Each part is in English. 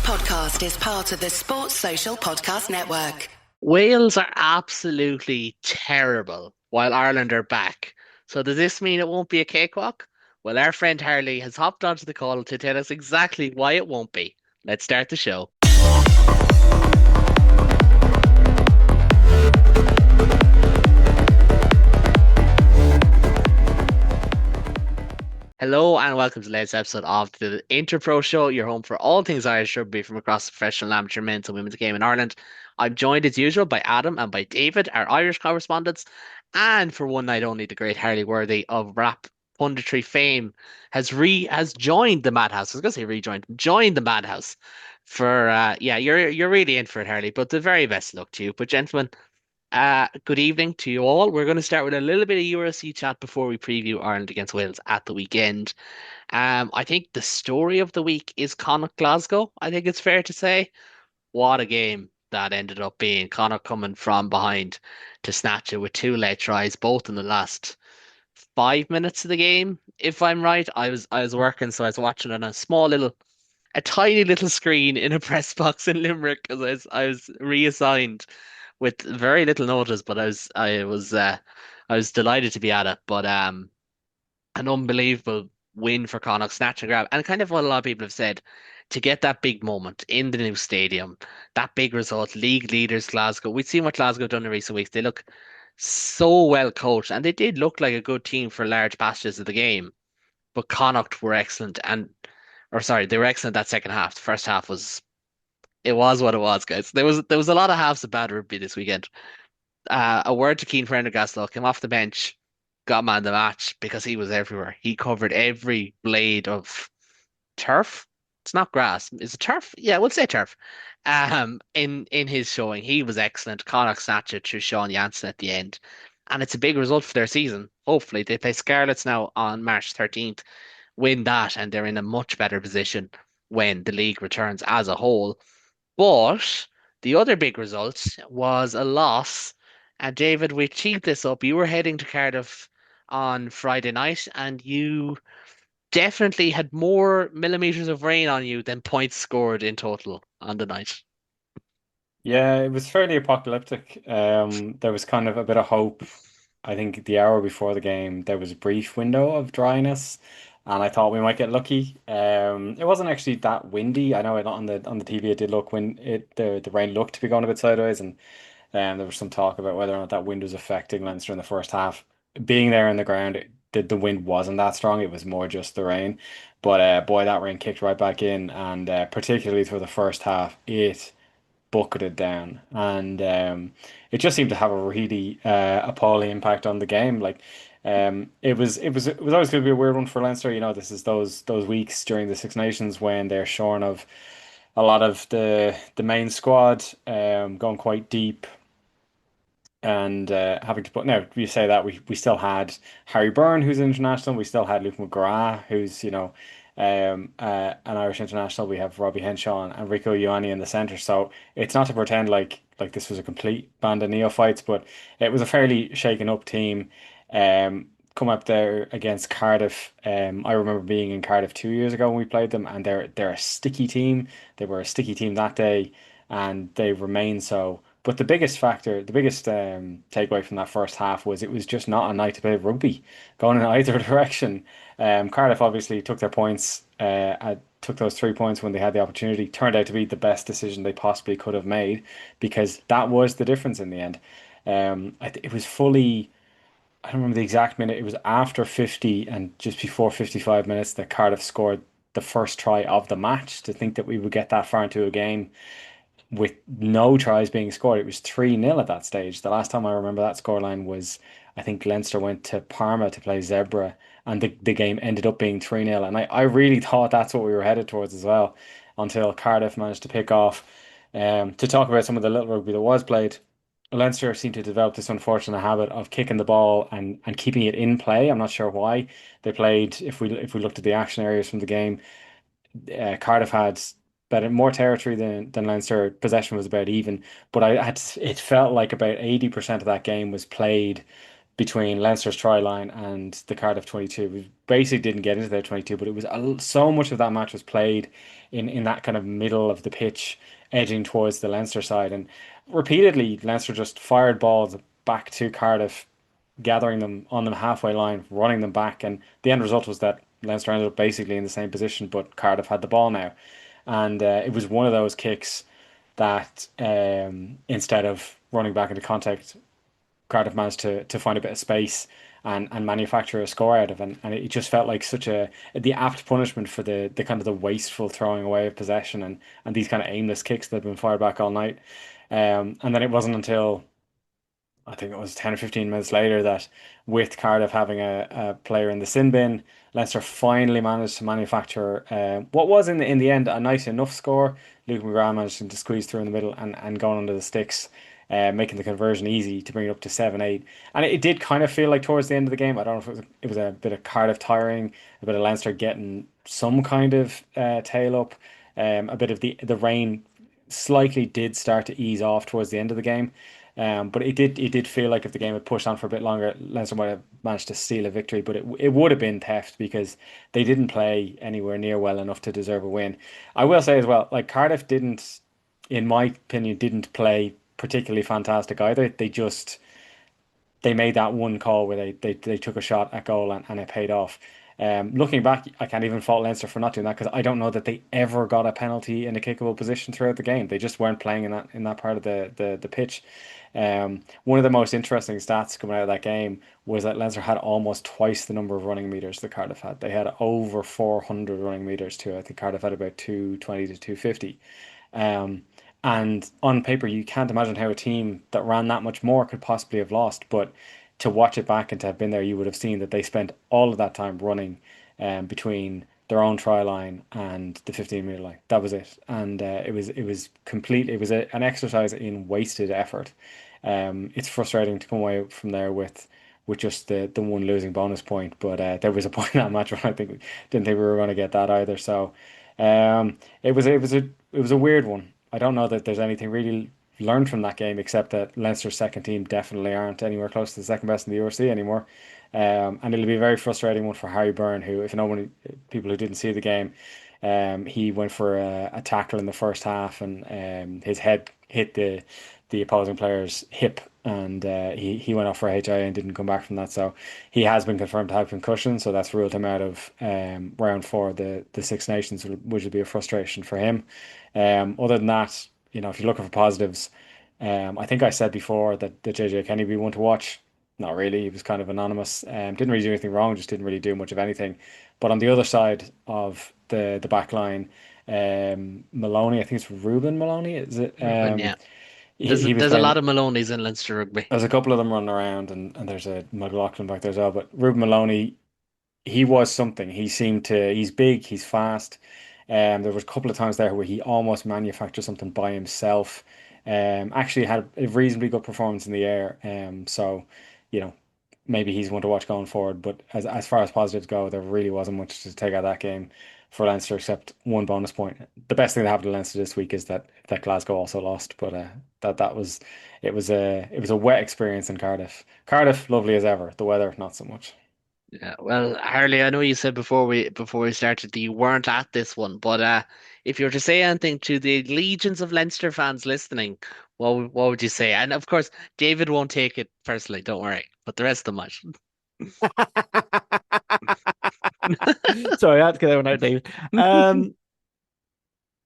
podcast is part of the Sports Social Podcast Network. Wales are absolutely terrible while Ireland are back. So does this mean it won't be a cakewalk? Well, our friend Harley has hopped onto the call to tell us exactly why it won't be. Let's start the show. Hello and welcome to the latest episode of the Interpro Show, your home for all things Irish rugby from across the professional and amateur men's and women's game in Ireland. I'm joined as usual by Adam and by David, our Irish correspondents, and for one night only, the great Harley Worthy of rap punditry fame has joined the Madhouse. I was going to say rejoined, joined the Madhouse for yeah, you're really in for it, Harley. But the very best luck to you. But gentlemen, good evening to you all. We're going to start with a little bit of URC chat before we preview Ireland against Wales at the weekend. I think the story of the week is Connacht Glasgow. I think it's fair to say. What a game that ended up being. Connacht coming from behind to snatch it with two late tries, both in the last 5 minutes of the game. If I'm right, I was working, so I was watching on a tiny little screen in a press box in Limerick because I was reassigned with very little notice, but I was delighted to be at it. But an unbelievable win for Connacht, snatch and grab, and kind of what a lot of people have said, to get that big moment in the new stadium, that big result, league leaders Glasgow. We've seen what Glasgow have done in recent weeks. They look so well coached, and they did look like a good team for large passages of the game. But Connacht were excellent, or sorry, they were excellent that second half. The first half was it was what it was, guys. There was a lot of halves of bad rugby this weekend. A word to Keane Prendergast came off the bench, got man of the match because he was everywhere. He covered every blade of turf. It's not grass. Is it turf? Yeah, we'll say turf. In his showing, he was excellent. Connacht snatched it through Sean Jansen at the end, and it's a big result for their season. Hopefully, they play Scarlets now on March 13th. Win that, and they're in a much better position when the league returns as a whole. But the other big result was a loss. And David, we teed this up. You were heading to Cardiff on Friday night, and you definitely had more millimeters of rain on you than points scored in total on the night. Yeah, it was fairly apocalyptic. There was kind of a bit of hope. I think the hour before the game, there was a brief window of dryness, and I thought we might get lucky. It wasn't actually that windy. I know it on the TV it did look when it the rain looked to be going a bit sideways, and there was some talk about whether or not that wind was affecting Leinster in the first half. Being there on the ground, the wind wasn't that strong. It was more just the rain. But boy, that rain kicked right back in, and particularly for the first half, it bucketed down, and it just seemed to have a really appalling impact on the game. Like it was always going to be a weird one for Leinster. You know, this is those weeks during the Six Nations when they're shorn of a lot of the main squad, going quite deep. And having to put now, you say that we still had Harry Byrne, who's international. We still had Luke McGrath, who's an Irish international. We have Robbie Henshaw and Rico Ioane in the centre. So it's not to pretend like this was a complete band of neophytes, but it was a fairly shaken up team. Come up there against Cardiff. I remember being in Cardiff 2 years ago when we played them, and they're a sticky team. They were a sticky team that day, and they remain so. But the biggest factor, the biggest takeaway from that first half was it was just not a night to play rugby, going in either direction. Cardiff obviously took their points, took those 3 points when they had the opportunity. Turned out to be the best decision they possibly could have made because that was the difference in the end. It was fully, I don't remember the exact minute. It was after 50 and just before 55 minutes that Cardiff scored the first try of the match. To think that we would get that far into a game with no tries being scored. It was 3-0 at that stage. The last time I remember that scoreline was, I think Leinster went to Parma to play Zebra, and the game ended up being 3-0. And I really thought that's what we were headed towards as well, until Cardiff managed to pick off. To talk about some of the little rugby that was played, Leinster seemed to develop this unfortunate habit of kicking the ball and keeping it in play. I'm not sure why. They played, if we looked at the action areas from the game, Cardiff had better more territory than Leinster. Possession was about even, but it felt like about 80% of that game was played between Leinster's try line and the Cardiff 22. We basically didn't get into their 22, but it was so much of that match was played in that kind of middle of the pitch, edging towards the Leinster side. And repeatedly, Leinster just fired balls back to Cardiff, gathering them on the halfway line, running them back. And the end result was that Leinster ended up basically in the same position, but Cardiff had the ball now. And it was one of those kicks that instead of running back into contact, Cardiff managed to find a bit of space and manufacture a score out of, and it just felt like such the apt punishment for the kind of the wasteful throwing away of possession and these kind of aimless kicks that had been fired back all night. And then it wasn't until I think it was 10 or 15 minutes later that with Cardiff having a player in the sin bin, Leinster finally managed to manufacture what was in the end a nice enough score. Luke McGrath managed to squeeze through in the middle and going under the sticks, making the conversion easy to bring it up to 7-8. And it did kind of feel like towards the end of the game, I don't know if it was a bit of Cardiff tiring, a bit of Leinster getting some kind of tail up, a bit of the rain slightly did start to ease off towards the end of the game. But it did feel like if the game had pushed on for a bit longer, Leinster might have managed to steal a victory. But it would have been theft because they didn't play anywhere near well enough to deserve a win. I will say as well, like Cardiff didn't, in my opinion, didn't play particularly fantastic either. They made that one call where they took a shot at goal and it paid off. Looking back, I can't even fault Leinster for not doing that because I don't know that they ever got a penalty in a kickable position throughout the game. They just weren't playing in that part of the pitch. One of the most interesting stats coming out of that game was that Leinster had almost twice the number of running meters that Cardiff had. They had over 400 running meters too. I think Cardiff had about 220 to 250. Um, and on paper, you can't imagine how a team that ran that much more could possibly have lost. But to watch it back and to have been there, you would have seen that they spent all of that time running between their own try line and the 15-meter line. That was it, and it was complete. It was an exercise in wasted effort. It's frustrating to come away from there with just the one losing bonus point, but there was a point in that match when I think we didn't think we were going to get that either. So it was a weird one. I don't know that there's anything really learned from that game except that Leinster's second team definitely aren't anywhere close to the second best in the URC anymore. And it'll be a very frustrating one for Harry Byrne, who, if no one, people who didn't see the game, he went for a tackle in the first half, and his head hit the opposing player's hip, and he went off for HIA and didn't come back from that. So he has been confirmed to have concussion, so that's ruled him out of round four, the Six Nations, which will be a frustration for him. Other than that, if you're looking for positives, I think I said before that the JJ Kenny be one to watch. Not really. He was kind of anonymous. Didn't really do anything wrong. Just didn't really do much of anything. But on the other side of the back line, Maloney, I think it's Ruben Maloney, is it? But yeah, He was there's a playing. lot of Maloney's in Leinster rugby. There's a couple of them running around, and there's a McLaughlin back there as well. But Ruben Maloney, he was something. He's big, he's fast. There was a couple of times there where he almost manufactured something by himself. Actually had a reasonably good performance in the air. So, you know, maybe he's one to watch going forward. But as far as positives go, there really wasn't much to take out of that game for Leinster except one bonus point. The best thing that happened to Leinster this week is that Glasgow also lost, but that was it was a wet experience in Cardiff. Cardiff, lovely as ever. The weather, not so much. Yeah, well, Harley, I know you said before we started that you weren't at this one, but if you were to say anything to the legions of Leinster fans listening, what would you say? And of course, David won't take it personally, don't worry, but the rest of them might. Sorry, I had to get that one out, David.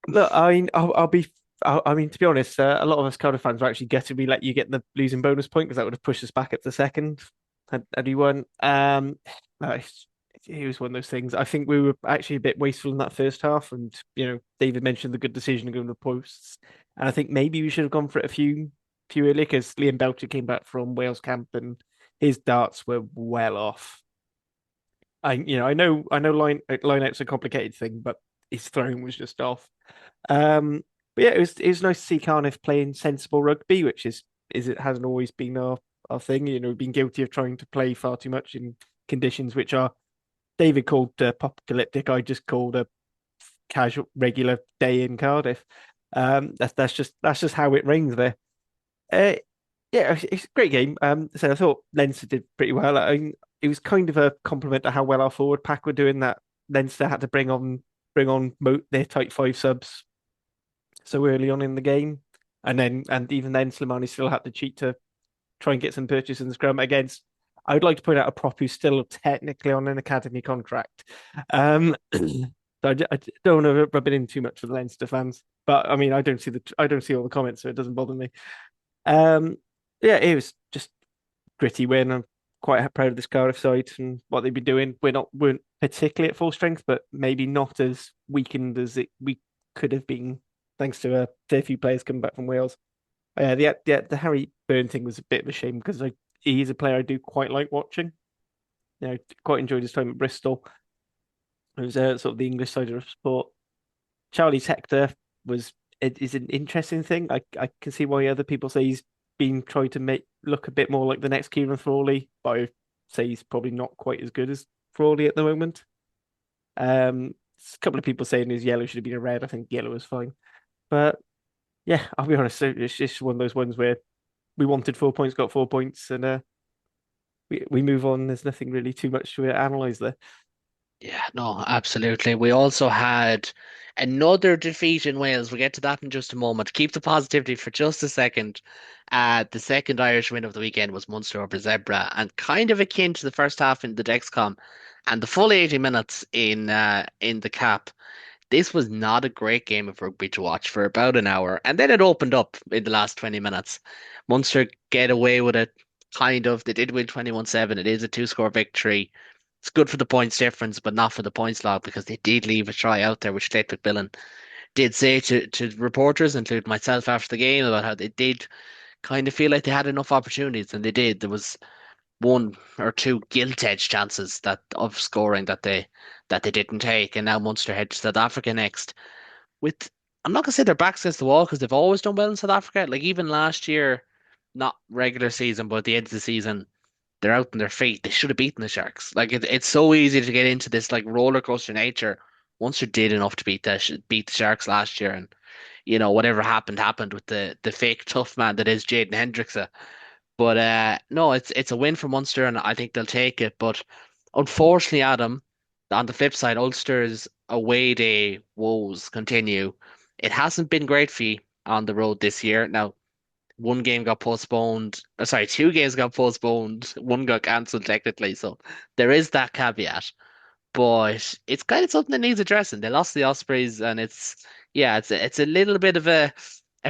Look, I mean, I mean, to be honest, a lot of us Cardiff fans were actually gutted we let you get the losing bonus point because that would have pushed us back up to second had you won. No, it was one of those things. I think we were actually a bit wasteful in that first half, and David mentioned the good decision of going to the posts, and I think maybe we should have gone for it a few earlier because Liam Belcher came back from Wales camp and his darts were well off. I know line out's a complicated thing, but his throwing was just off. But yeah, it was nice to see Cardiff playing sensible rugby, which is it hasn't always been our thing. We've been guilty of trying to play far too much in conditions which are David called apocalyptic. I just called a casual regular day in Cardiff. That's just how it rains there. Uh, Yeah, it's a great game. So I thought Leinster did pretty well. I mean, it was kind of a compliment to how well our forward pack were doing. That Leinster had to bring on their tight five subs so early on in the game, and even then Slimani still had to cheat to try and get some purchase in the scrum against. I would like to point out a prop who's still technically on an academy contract. So I don't want to rub it in too much for the Leinster fans, but I mean I don't see all the comments, so it doesn't bother me. Um, yeah, it was just gritty win. I'm quite proud of this Cardiff side and what they've been doing. Weren't particularly at full strength, but maybe not as weakened as we could have been, thanks to a fair few players coming back from Wales. The Harry Byrne thing was a bit of a shame because he's a player I do quite like watching. Quite enjoyed his time at Bristol. It was sort of the English side of the sport. Charlie's Hector is an interesting thing. I can see why other people say he's been trying to make look a bit more like the next Kieran Frawley, but I say he's probably not quite as good as Frawley at the moment. A couple of people saying his yellow should have been a red. I think yellow was fine, but yeah, I'll be honest. It's just one of those ones where we wanted 4 points, got 4 points, and we move on. There's nothing really too much to analyze there. Yeah, no, absolutely. We also had another defeat in Wales. We'll get to that in just a moment. Keep the positivity for just a second. The second Irish win of the weekend was Munster over Zebra, and kind of akin to the first half in the Dexcom, and the full 80 minutes in the cap. This was not a great game of rugby to watch for about an hour, and then it opened up in the last 20 minutes. Munster get away with it, kind of. They did win 21-7. It is a two-score victory. It's good for the points difference, but not for the points log because they did leave a try out there, which Slate McMillan did say to reporters, including myself after the game, about how they did kind of feel like they had enough opportunities, and they did. There was one or two gilt edge chances that of scoring that they didn't take, and now Munster head to South Africa next. With I'm not gonna say their backs against the wall because they've always done well in South Africa. Like even last year, not regular season, but at the end of the season, they're out on their feet. They should have beaten the Sharks. Like it's so easy to get into this like roller coaster nature. Munster did enough to beat the Sharks last year, and whatever happened with the fake tough man that is Jaden Hendrickse. But no, it's a win for Munster, and I think they'll take it. But unfortunately, Adam, on the flip side, Ulster's away day woes continue. It hasn't been great for you on the road this year. Now, one game got postponed. Sorry, two games got postponed. One got cancelled technically, so there is that caveat. But it's kind of something that needs addressing. They lost the Ospreys, and it's a little bit of a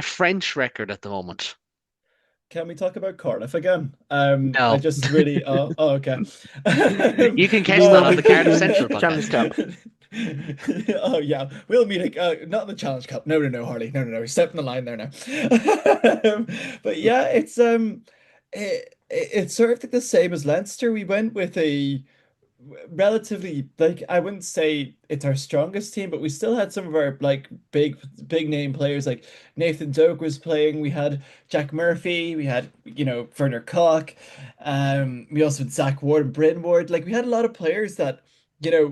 French record at the moment. Can we talk about Cardiff again? I No. just really. Oh, okay. You can catch that No. on the Cardiff Central Challenge podcast. Cup. Oh yeah, we'll meet. Not the Challenge Cup. No, no, no, Harley. No, no, no. We're stepping the line there now. But yeah, it's sort of like the same as Leinster. We went with a relatively, like, I wouldn't say it's our strongest team, but we still had some of our like big name players. Like Nathan Doak was playing, we had Jack Murphy, we had Werner Koch, we also had Zach Ward and Bryn Ward. Like we had a lot of players that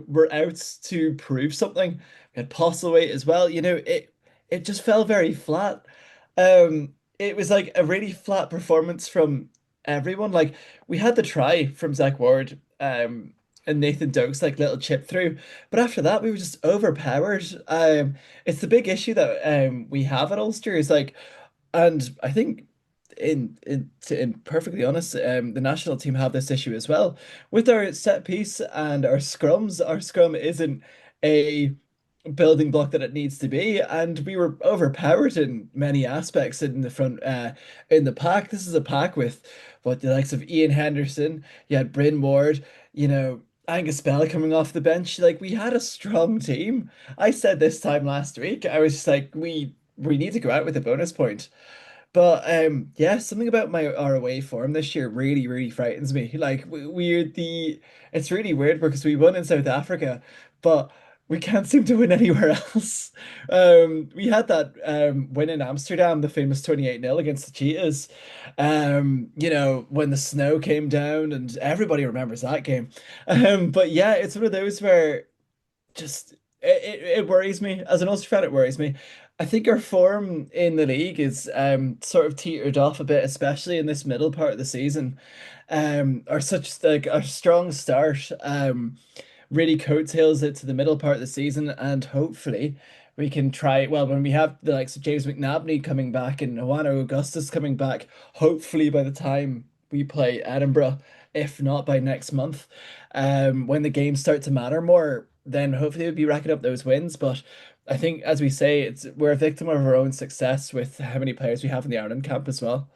were out to prove something. We had Postlewaite as well. It just fell very flat. It was like a really flat performance from everyone. Like we had the try from Zach Ward, and Nathan Doak's like little chip through. But after that, we were just overpowered. It's the big issue that we have at Ulster is like, and I think in perfectly honest, the national team have this issue as well with our set piece and our scrums. Our scrum isn't a building block that it needs to be, and we were overpowered in many aspects in the front, in the pack. This is a pack with what the likes of Ian Henderson, you had Bryn Ward, Angus Bell coming off the bench. Like we had a strong team. I said this time last week, I was just like, we need to go out with a bonus point. But yeah, something about our away form this year really, really frightens me. Like it's really weird because we won in South Africa, but we can't seem to win anywhere else. We had that win in Amsterdam, the famous 28-0 against the Cheetahs. When the snow came down, and everybody remembers that game. But yeah, it's one of those where just it worries me. As an Ulster fan, it worries me. I think our form in the league is sort of teetered off a bit, especially in this middle part of the season. Our such like a strong start really coattails it to the middle part of the season, and hopefully we can try. Well, when we have the likes of James McNabney coming back and Ioana Augustus coming back, hopefully by the time we play Edinburgh, if not by next month, when the games start to matter more, then hopefully we'll be racking up those wins. But I think, as we say, we're a victim of our own success with how many players we have in the Ireland camp as well.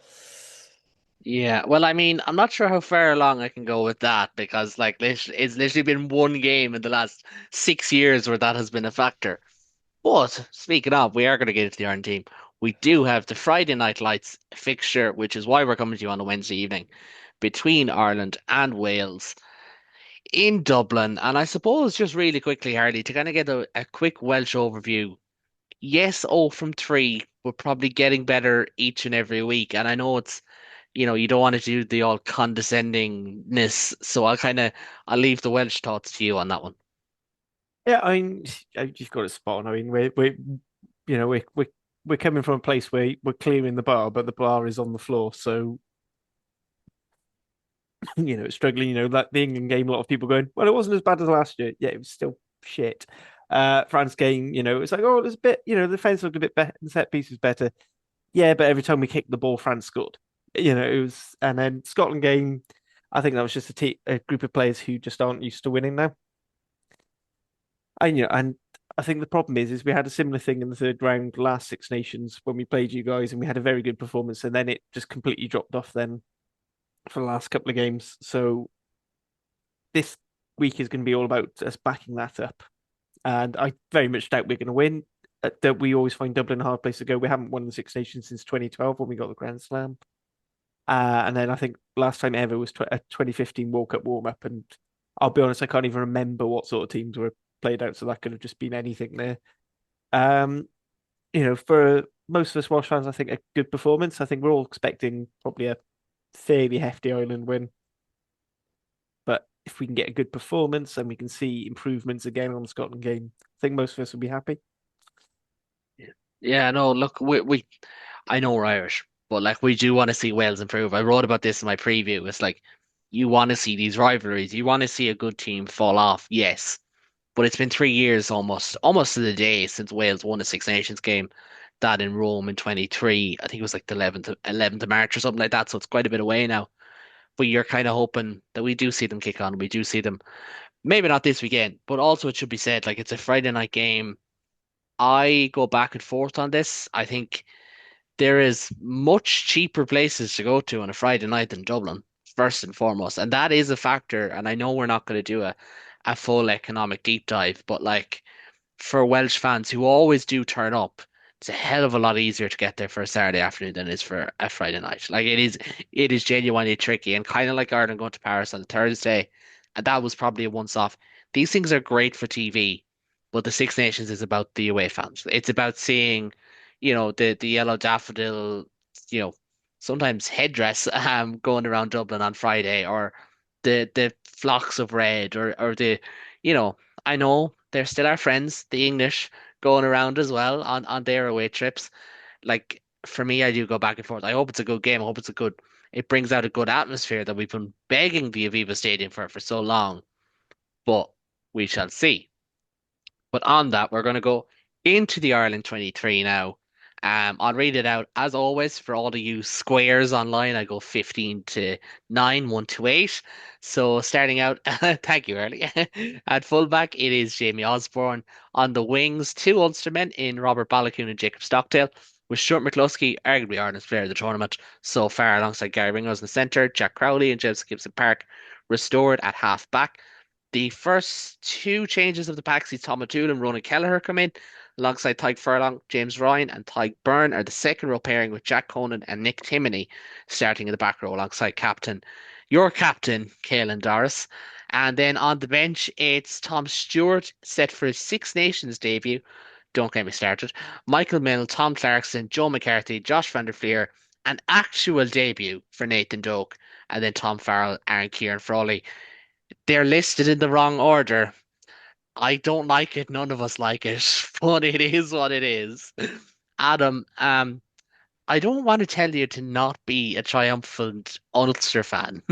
Yeah, well, I mean, I'm not sure how far along I can go with that because, like, it's literally been one game in the last 6 years where that has been a factor. But speaking of, we are going to get into the Ireland team. We do have the Friday Night Lights fixture, which is why we're coming to you on a Wednesday evening between Ireland and Wales in Dublin. And I suppose just really quickly, Harley, to kind of get a quick Welsh overview. Yes, 0 from 3, but probably getting better each and every week. And I know you don't want to do the all condescendingness, so I'll leave the Welsh thoughts to you on that one. Yeah, I mean, you've got it spot on. I mean, we're you know we're coming from a place where we're clearing the bar, but the bar is on the floor. So struggling. Like the England game, a lot of people going, well, it wasn't as bad as last year. Yeah, it was still shit. France game, it's like, oh, there's a bit, the defense looked a bit better, the set piece was better. Yeah, but every time we kicked the ball, France scored. It was, and then Scotland game, I think that was just a group of players who just aren't used to winning now. And I think the problem is we had a similar thing in the third round last Six Nations when we played you guys, and we had a very good performance, and then it just completely dropped off then for the last couple of games. So this week is going to be all about us backing that up, and I very much doubt we're going to win. That we always find Dublin a hard place to go. We haven't won the Six Nations since 2012 when we got the Grand Slam. And then I think last time ever was a 2015 World Cup warm up. And I'll be honest, I can't even remember what sort of teams were played out. So that could have just been anything there. Um, for most of us Welsh fans, I think a good performance. I think we're all expecting probably a fairly hefty Ireland win. But if we can get a good performance and we can see improvements again on the Scotland game, I think most of us will be happy. Yeah, no, look, I know we're Irish, but like we do want to see Wales improve. I wrote about this in my preview. It's like you want to see these rivalries. You want to see a good team fall off, yes. But it's been 3 years almost to the day since Wales won a Six Nations game. That in Rome in 23. I think it was like the 11th of March or something like that. So it's quite a bit away now. But you're kind of hoping that we do see them kick on. We do see them, maybe not this weekend, but also it should be said, like it's a Friday night game. I go back and forth on this. I think there is much cheaper places to go to on a Friday night than Dublin, first and foremost. And that is a factor. And I know we're not going to do a full economic deep dive, but like for Welsh fans who always do turn up, it's a hell of a lot easier to get there for a Saturday afternoon than it is for a Friday night. Like it is genuinely tricky and kind of like Ireland going to Paris on a Thursday, and that was probably a once off. These things are great for TV, but the Six Nations is about the away fans. It's about seeing, the yellow daffodil, you know, sometimes headdress going around Dublin on Friday, or the flocks of red, or you know, I know they're still our friends, the English, going around as well on their away trips. Like for me, I do go back and forth. I hope it's a good game. I hope it brings out a good atmosphere that we've been begging the Aviva Stadium for so long. But we shall see. But on that, we're going to go into the Ireland 23 now. I'll read it out as always for all of you squares online. I go 15 to 9, 1 to 8. So starting out, thank you, Early. At fullback, it is Jamie Osborne. On the wings, two Ulstermen in Robert Balakoon and Jacob Stockdale. With Stuart McCluskey, arguably Ireland's player of the tournament so far, alongside Gary Ringrose in the centre, Jack Crowley and James Gibson Park restored at half back. The first two changes of the pack see Tom O'Toole and Ronan Kelleher come in, alongside Tyke Furlong. James Ryan and Tyke Byrne are the second row pairing, with Jack Conan and Nick Timoney starting in the back row alongside your captain, Caelan Doris. And then on the bench, it's Tom Stewart set for his Six Nations debut. Don't get me started. Michael Mill, Tom Clarkson, Joe McCarthy, Josh van der Fleer, an actual debut for Nathan Doak, and then Tom Farrell and Kieran Frawley. They're listed in the wrong order. I don't like it. None of us like it, but it is what it is. Adam, I don't want to tell you to not be a triumphant Ulster fan,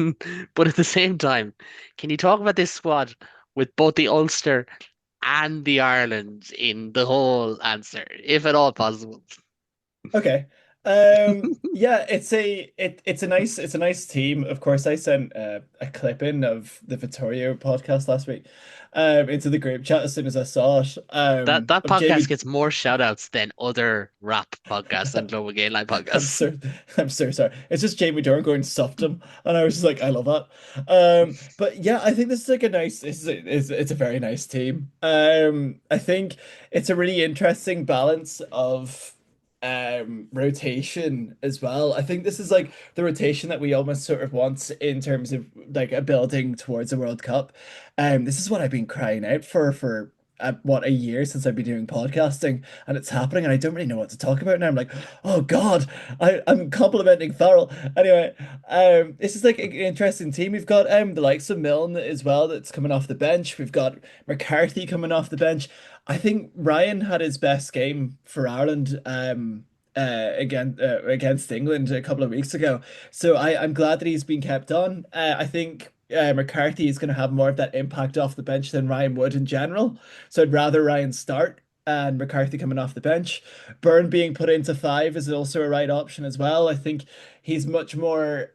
but at the same time, can you talk about this squad with both the Ulster and the Ireland in the whole answer, if at all possible? Okay. Yeah, it's a nice team. Of course, I sent a clip in of the Vittorio podcast last week into the group chat as soon as I saw it. That Of podcast Jamie gets more shout outs than other rap podcasts and Global Game Line I'm podcasts. so I'm so sorry. It's just Jamie Dornan going stuffed him, and I was just like, I love that. But yeah, I think this is like a nice. It's a very nice team. I think it's a really interesting balance of rotation as well. I think this is like the rotation that we almost sort of want in terms of like a building towards a World Cup. This is what I've been crying out for. What, a year since I've been doing podcasting, and it's happening, and I don't really know what to talk about now. I'm like, oh God, I'm complimenting Farrell. Anyway, this is like an interesting team. We've got the likes of Milne as well that's coming off the bench. We've got McCarthy coming off the bench. I think Ryan had his best game for Ireland against England a couple of weeks ago. So I'm glad that he's been kept on. I think McCarthy is going to have more of that impact off the bench than Ryan would in general. So I'd rather Ryan start and McCarthy coming off the bench. Byrne being put into five is also a right option as well. I think he's much more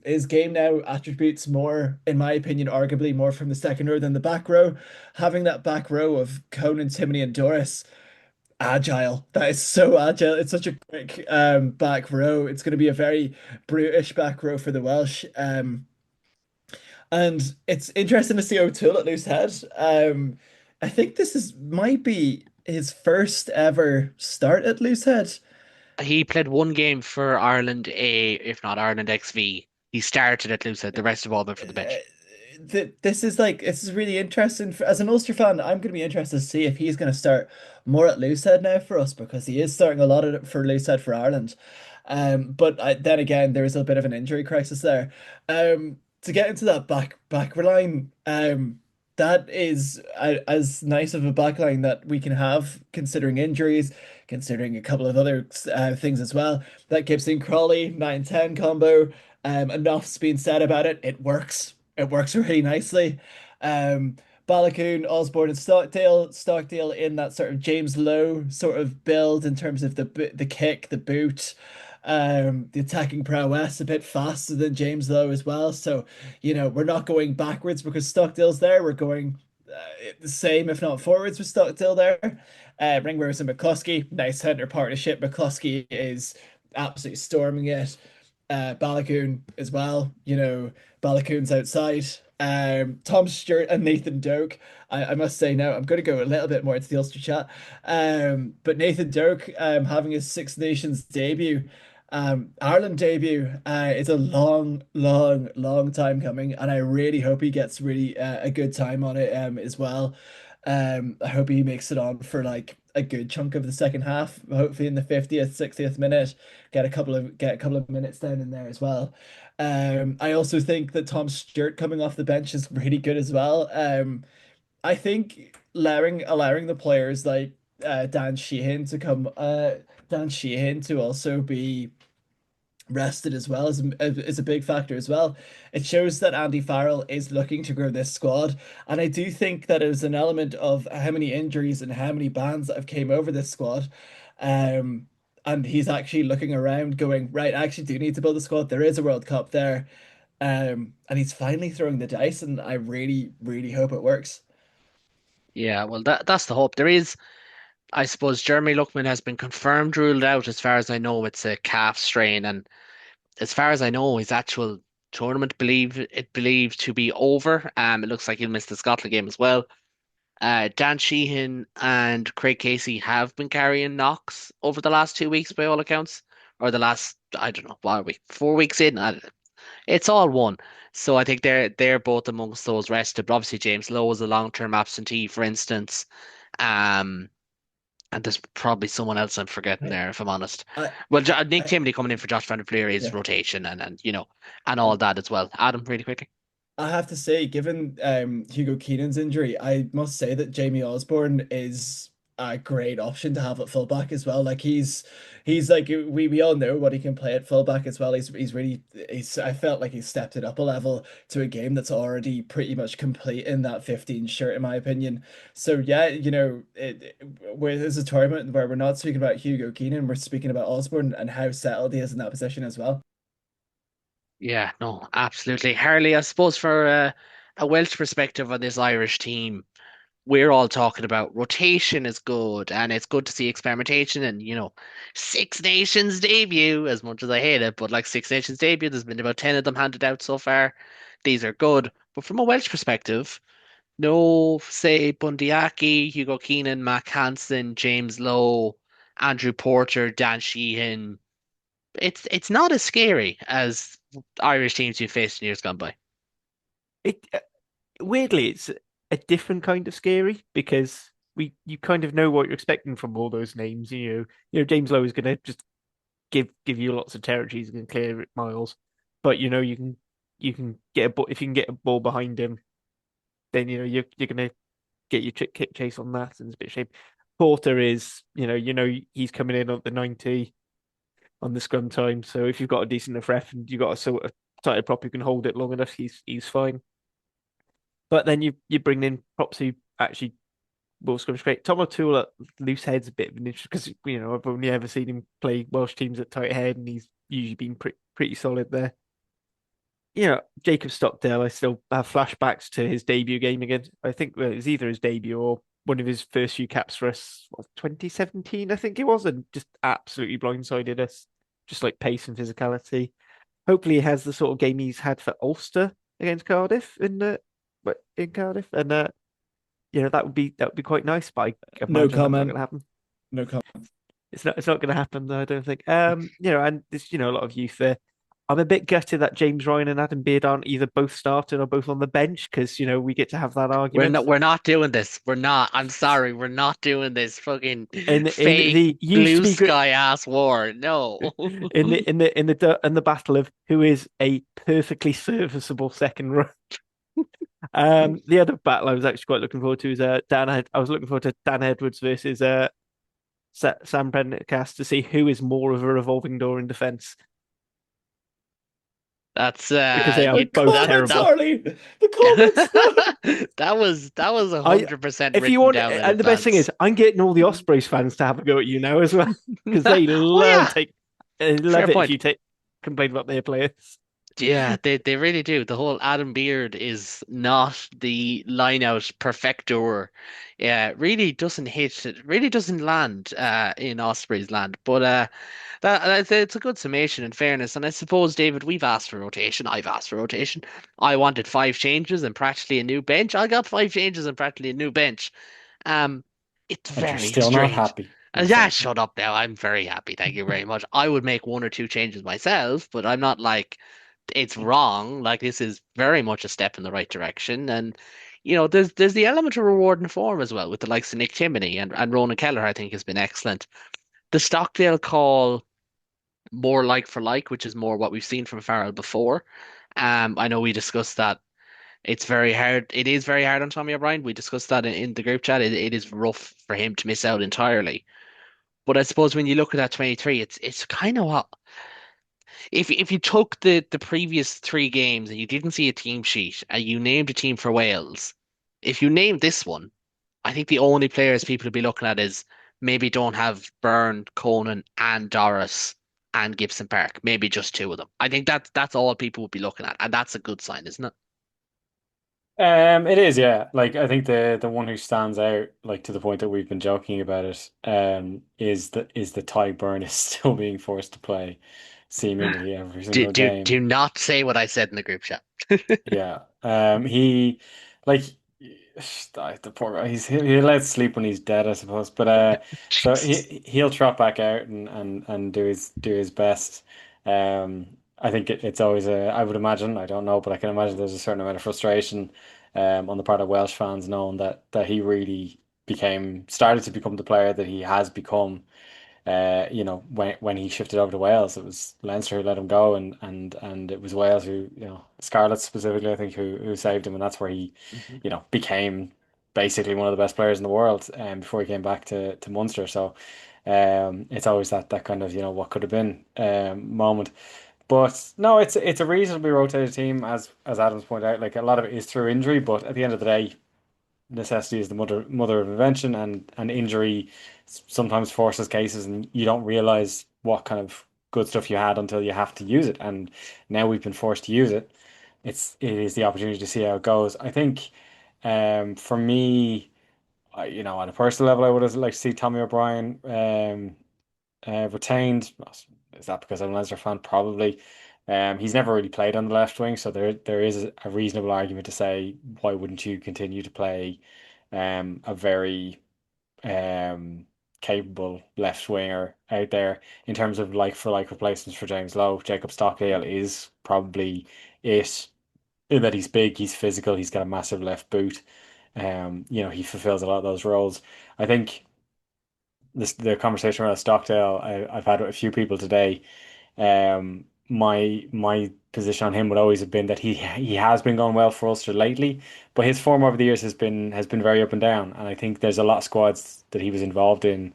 his game now attributes more, in my opinion, arguably more from the second row than the back row. Having that back row of Conan, Timoney, and Doris, agile. That is so agile. It's such a quick back row. It's going to be a very brutish back row for the Welsh. And it's interesting to see O'Toole at loose head. I think this is might be his first ever start at loose head. He played one game for Ireland A, if not Ireland XV. He started at Lucid, the rest have all been for the bench. This is really interesting. As an Ulster fan, I'm going to be interested to see if he's going to start more at loosehead now for us, because he is starting a lot of it for loosehead for Ireland. Then again, there is a bit of an injury crisis there. To get into that back line, that is as nice of a back line that we can have, considering injuries, considering a couple of other things as well. That Gibson Crawley 9-10 combo. Enough's been said about it. It works. It works really nicely. Balakoon, Osborne, and Stockdale in that sort of James Lowe sort of build in terms of the kick, the boot, the attacking prowess, a bit faster than James Lowe as well. So, we're not going backwards because Stockdale's there. We're going the same, if not forwards, with Stockdale there. Ringworth and McCluskey, nice center partnership. McCluskey is absolutely storming it. Balakoon as well. Balakoon's outside. Tom Stewart and Nathan Doak. I must say now, I'm going to go a little bit more into the Ulster chat. But Nathan Doak having his Six Nations debut, Ireland debut, is a long, long, long time coming, and I really hope he gets really a good time on it as well. I hope he makes it on for like a good chunk of the second half, hopefully in the 50th, 60th minute, get a couple of minutes down in there as well. I also think that Tom Stewart coming off the bench is really good as well. I think allowing the players like Dan Sheehan to also be rested as well is a big factor as well. It shows that Andy Farrell is looking to grow this squad, and I do think that it is an element of how many injuries and how many bans that have came over this squad. And he's actually looking around going, right, I actually do need to build a squad. There is a World Cup there. And he's finally throwing the dice, and I really, really hope it works. Yeah, well, that's the hope. There is, I suppose, Jeremy Luckman has been confirmed ruled out. As far as I know, it's a calf strain, and as far as I know, his actual tournament believed to be over. It looks like he'll miss the Scotland game as well. Dan Sheehan and Craig Casey have been carrying knocks over the last 2 weeks by all accounts, or the last, I don't know, what are we, 4 weeks in? It's all one. So I think they're both amongst those rested. But obviously James Lowe is a long-term absentee, for instance. Um, and there's probably someone else I'm forgetting I, there, if I'm honest. I, Well, Nick I, Timley coming in for Josh Van der Fleer is yeah. rotation and all that as well. Adam, really quickly. I have to say, given Hugo Keenan's injury, I must say that Jamie Osborne is a great option to have at fullback as well. Like he's like we all know what he can play at fullback as well. He's really he's I felt like he stepped it up a level to a game that's already pretty much complete in that 15 shirt, in my opinion. So yeah, where there's a tournament where we're not speaking about Hugo Keenan, we're speaking about Osborne and how settled he is in that position as well. Yeah, no, absolutely. Harley, I suppose for a Welsh perspective on this Irish team, we're all talking about rotation is good and it's good to see experimentation and Six Nations debut, as much as I hate it, but like Six Nations debut, there's been about 10 of them handed out so far. These are good. But from a Welsh perspective, no, say Bundyaki, Hugo Keenan, Mac Hansen, James Lowe, Andrew Porter, Dan Sheehan. It's not as scary as Irish teams you've faced in years gone by. It weirdly, it's a different kind of scary because you kind of know what you're expecting from all those names. James Lowe is going to just give you lots of territory. He's going to clear it miles, but you can get a ball if you can get a ball behind him, then you're going to get your kick chase on that, and it's a bit of shape. Porter is he's coming in at the 90 on the scrum time, so if you've got a decent enough ref and you've got a sort of tighter prop who can hold it long enough, he's fine. But then you bring in props who actually will scrum straight. Tom O'Toole at loose head's a bit of an interest because I've only ever seen him play Welsh teams at tight head, and he's usually been pretty solid there. Jacob Stockdale, I still have flashbacks to his debut game again. I think it was either his debut or one of his first few caps for us, 2017, I think it was, and just absolutely blindsided us, just like pace and physicality. Hopefully, he has the sort of game he's had for Ulster against Cardiff in Cardiff, and that would be quite nice. But I No imagine that's not going comment. to happen. No comment. It's not going to happen, though, I don't think. And there's a lot of youth there. I'm a bit gutted that James Ryan and Adam Beard aren't either both starting or both on the bench because we get to have that We're argument. not we're not doing this. We're not. I'm sorry, we're not doing this fucking In fake the used to blue be great sky ass war. No. in the battle of who is a perfectly serviceable second row. The other battle I was actually quite looking forward to is I was looking forward to Dan Edwards versus Sam Prendergast to see who is more of a revolving door in defence That's because they are The both comments, terrible. Harley. The comments. that was I 100% if you written want, down in and the best thing advance. is, I'm getting all the Ospreys fans to have a go at you now as well because they Oh love yeah, take, they fair love it if point. you complain about their players. Yeah, they really do. The whole Adam Beard is not the line out perfector. Yeah, really doesn't hit, it really doesn't land in Osprey's land. But it's a good summation in fairness. And I suppose, David, we've asked for rotation. I've asked for rotation. I wanted five changes and practically a new bench. I got five changes and practically a new bench. Um, it's And you're very still not strange. happy, And you yeah, say. shut up now. I'm very happy. Thank you very much. I would make one or two changes myself, but I'm not like it's wrong. Like this is very much a step in the right direction. And there's the element of reward and form as well with the likes of Nick Timoney and Ronan Keller, I think has been excellent. The Stockdale call more like for like, which is more what we've seen from Farrell before. I know we discussed that it's very hard. It is very hard on Tommy O'Brien. We discussed that in the group chat. It is rough for him to miss out entirely. But I suppose when you look at that 23, it's kind of what if you took the previous three games and you didn't see a team sheet and you named a team for Wales, if you named this one, I think the only players people would be looking at is maybe don't have Byrne, Conan, and Doris and Gibson Park. Maybe just two of them. I think that's all people would be looking at, and that's a good sign, isn't it? It is, yeah. Like I think the one who stands out, like to the point that we've been joking about it, is the Ty Burn is still being forced to play seemingly every Do single do game. do not say what I said in the group chat. Yeah. He like the poor guy, he lets sleep when he's dead, I suppose. But so Jesus. he'll trot back out and do his best. I think it's always I would imagine, I don't know, but I can imagine there's a certain amount of frustration on the part of Welsh fans knowing that he really started to become the player that he has become. When he shifted over to Wales, it was Leinster who let him go, and it was Wales who, Scarlett specifically, I think, who saved him, and that's where he, Mhm. became basically one of the best players in the world before he came back to Munster. So it's always that kind of, what could have been moment. But no, it's a reasonably rotated team, as Adams pointed out. Like, a lot of it is through injury, but at the end of the day, necessity is the mother of invention, and injury sometimes forces cases, and you don't realize what kind of good stuff you had until you have to use it. And now we've been forced to use it. It is the opportunity to see how it goes. I think, for me, on a personal level, I would have liked to see Tommy O'Brien retained. Is that because I'm a Leinster fan? Probably. He's never really played on the left wing, so there is a reasonable argument to say, why wouldn't you continue to play a very um, capable left winger out there in terms of like for like replacements for James Lowe. Jacob Stockdale is probably it. In that he's big, he's physical, he's got a massive left boot. He fulfills a lot of those roles. I think the conversation around Stockdale, I've had with a few people today. My position on him would always have been that he has been going well for Ulster lately, but his form over the years has been very up and down. And I think there's a lot of squads that he was involved in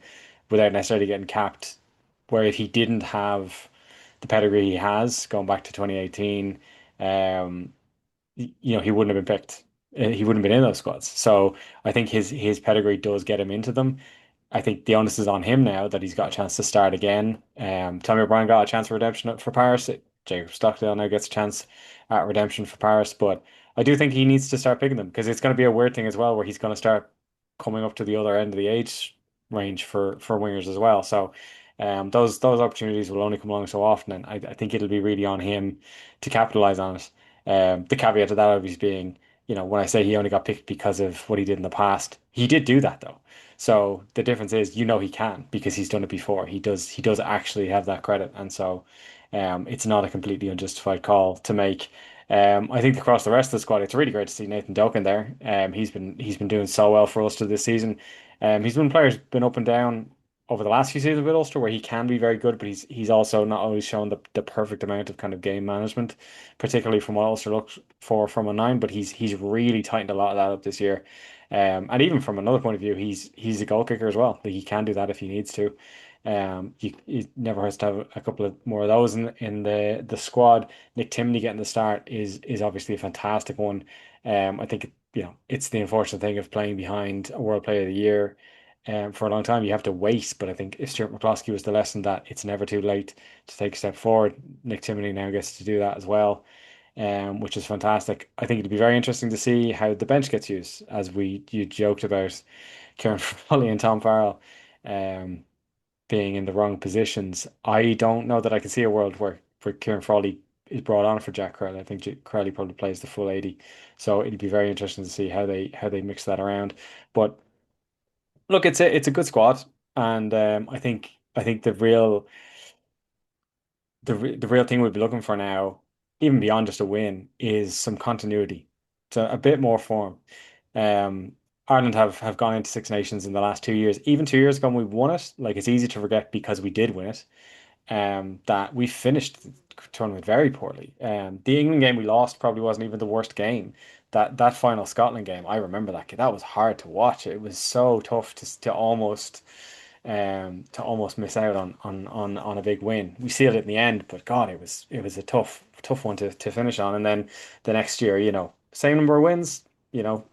without necessarily getting capped, where if he didn't have the pedigree he has going back to 2018, um, he wouldn't have been picked. He wouldn't have been in those squads. So I think his pedigree does get him into them. I think the onus is on him now that he's got a chance to start again. Tommy O'Brien got a chance for redemption for Paris. Jacob Stockdale now gets a chance at redemption for Paris. But I do think he needs to start picking them, because it's going to be a weird thing as well, where he's going to start coming up to the other end of the age range for wingers as well. So those opportunities will only come along so often, and I think it'll be really on him to capitalize on it. The caveat to that obviously being, when I say he only got picked because of what he did in the past, he did do that though. So the difference is, he can, because he's done it before. He does actually have that credit, and so it's not a completely unjustified call to make. I think across the rest of the squad, it's really great to see Nathan Doken there. He's been doing so well for Ulster this season. Players been up and down over the last few seasons with Ulster, where he can be very good, but he's also not always shown the perfect amount of kind of game management, particularly from what Ulster looks for from a nine. But he's really tightened a lot of that up this year. And even from another point of view, he's a goal kicker as well. Like, he can do that if he needs to. It never hurts to have a couple of more of those in the squad. Nick Timoney getting the start is obviously a fantastic one. I think it's the unfortunate thing of playing behind a World Player of the Year. For a long time, you have to wait, but I think if Stuart McCloskey was the lesson, that it's never too late to take a step forward. Nick Timoney now gets to do that as well, which is fantastic. I think it'd be very interesting to see how the bench gets used, as you joked about Kieran Foley and Tom Farrell um, being in the wrong positions. I don't know that I can see a world where Kieran Foley is brought on for Jack Crowley. I think Crowley probably plays the full 80, so it'd be very interesting to see how they mix that around. But look, it's a good squad, and I think the real thing we'd be looking for now, even beyond just a win, is some continuity, so a bit more form. Um, Ireland have gone into Six Nations in the last 2 years. Even 2 years ago, when we won it. Like, it's easy to forget because we did win it. That we finished the tournament very poorly. The England game we lost probably wasn't even the worst game. That final Scotland game, I remember that was hard to watch. It was so tough to almost miss out on a big win. We sealed it in the end, but God, it was a tough one to finish on. And then the next year, same number of wins,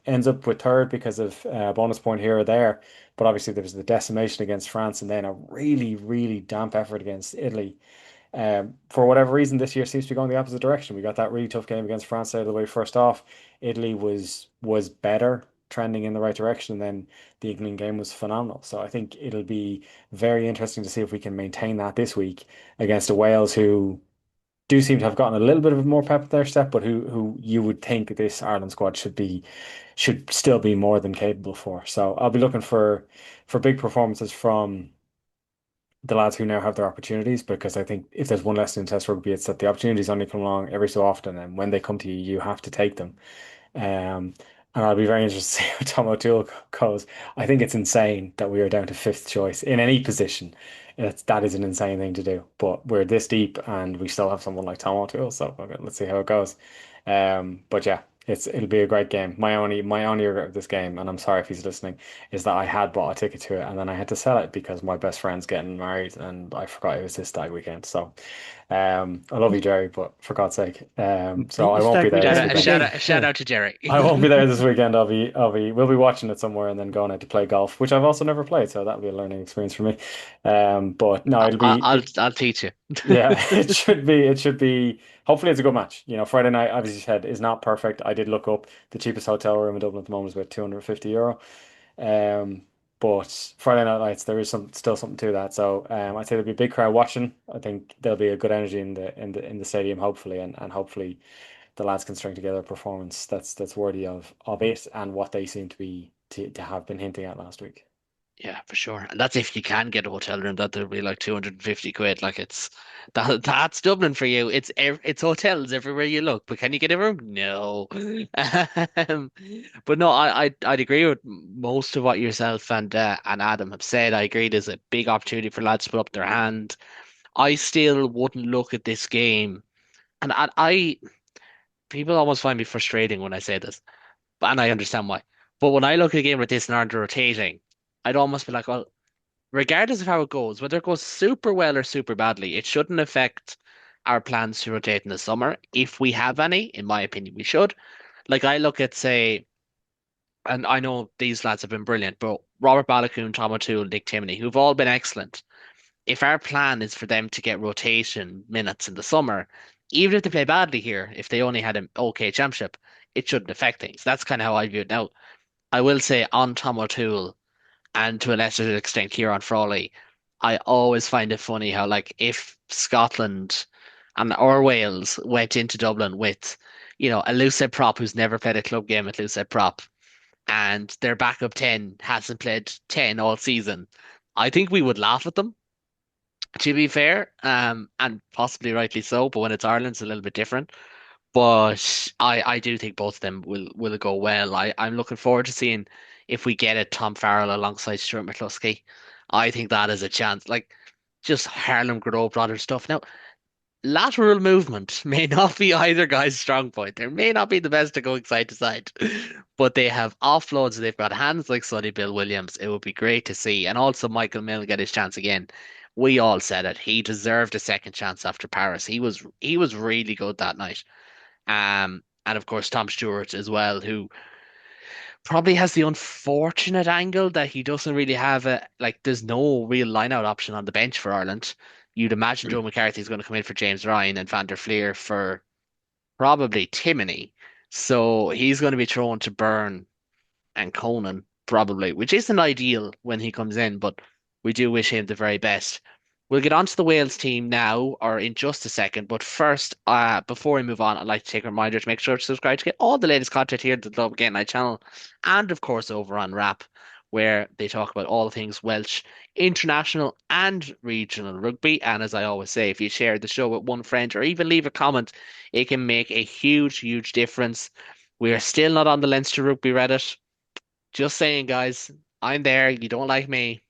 ends up with third because of a bonus point here or there. But obviously there was the decimation against France, and then a really, really damp effort against Italy. For whatever reason, this year seems to be going the opposite direction. We got that really tough game against France out of the way first off. Italy was better, trending in the right direction. And then the England game was phenomenal. So I think it'll be very interesting to see if we can maintain that this week against a Wales who do seem to have gotten a little bit of more pep in their step, but who you would think this Ireland squad should still be more than capable for. So I'll be looking for big performances from the lads who now have their opportunities, because I think if there's one lesson in Test rugby, it's that the opportunities only come along every so often, and when they come to you, you have to take them. Um, and I'll be very interested to see how Tom O'Toole goes. I think it's insane that we are down to fifth choice in any position. That is an insane thing to do. But we're this deep, and we still have someone like Tom O'Toole. So okay, let's see how it goes. But yeah, It'll be a great game. My only regret of this game, and I'm sorry if he's listening, is that I had bought a ticket to it and then I had to sell it because my best friend's getting married and I forgot it was his stag weekend. So, I love you, Jerry, but for God's sake, so Meet I your won't be stag there this Shout weekend out, at the weekend. shout game. out, shout Yeah. out to Jerry. I won't be there this weekend. We'll be watching it somewhere and then going out to play golf, which I've also never played, so that'll be a learning experience for me. But no, I'll teach you. yeah, it should be. Hopefully, it's a good match. Friday night, as you said, is not perfect. I did look up the cheapest hotel room in Dublin at the moment is about €250. Um, but Friday night lights, there is still something to that. So, I'd say there'll be a big crowd watching. I think there'll be a good energy in the stadium, hopefully, and hopefully the lads can string together a performance that's worthy of it and what they seem to have been hinting at last week. Yeah, for sure. And that's if you can get a hotel room, that'll be like 250 quid. Like that's Dublin for you. It's hotels everywhere you look, but can you get a room? No. Um, but no, I'd agree with most of what yourself and Adam have said. I agree there's a big opportunity for lads to put up their hand. I still wouldn't look at this game, and I people almost find me frustrating when I say this, and I understand why. But when I look at a game like this and aren't rotating, I'd almost be like, well, regardless of how it goes, whether it goes super well or super badly, it shouldn't affect our plans to rotate in the summer. If we have any, in my opinion, we should. Like I look at, say, and I know these lads have been brilliant, but Robert Balakoon, Tom O'Toole, Nick Timoney, who've all been excellent. If our plan is for them to get rotation minutes in the summer, even if they play badly here, if they only had an okay championship, it shouldn't affect things. That's kind of how I view it now. I will say on Tom O'Toole and to a lesser extent Kieran Frawley, I always find it funny how like if Scotland and or Wales went into Dublin with, a Lucid prop who's never played a club game at Lucid prop and their backup 10 hasn't played 10 all season, I think we would laugh at them, to be fair, and possibly rightly so, but when it's Ireland, it's a little bit different. But I do think both of them will go well. I'm looking forward to seeing if we get a Tom Farrell alongside Stuart McCluskey. I think that is a chance. Like just Harlem Globetrotter stuff. Now, lateral movement may not be either guy's strong point. They may not be the best at going side to side, but they have offloads. They've got hands like Sonny Bill Williams. It would be great to see. And also Michael Mill get his chance again. We all said it. He deserved a second chance after Paris. He was really good that night. And of course Tom Stewart as well, who probably has the unfortunate angle that he doesn't really have there's no real line-out option on the bench for Ireland. You'd imagine Joe McCarthy is going to come in for James Ryan and Van der Fleer for probably Timoney. So he's going to be thrown to Byrne and Conan probably, which isn't ideal when he comes in, but we do wish him the very best. We'll get on to the Wales team now, or in just a second. But first, before we move on, I'd like to take a reminder to make sure to subscribe to get all the latest content here at the Club Game Night channel, and of course over on Rap, where they talk about all things Welsh, international and regional rugby. And as I always say, if you share the show with one friend or even leave a comment, it can make a huge, huge difference. We are still not on the Leinster Rugby Reddit. Just saying, guys, I'm there. You don't like me.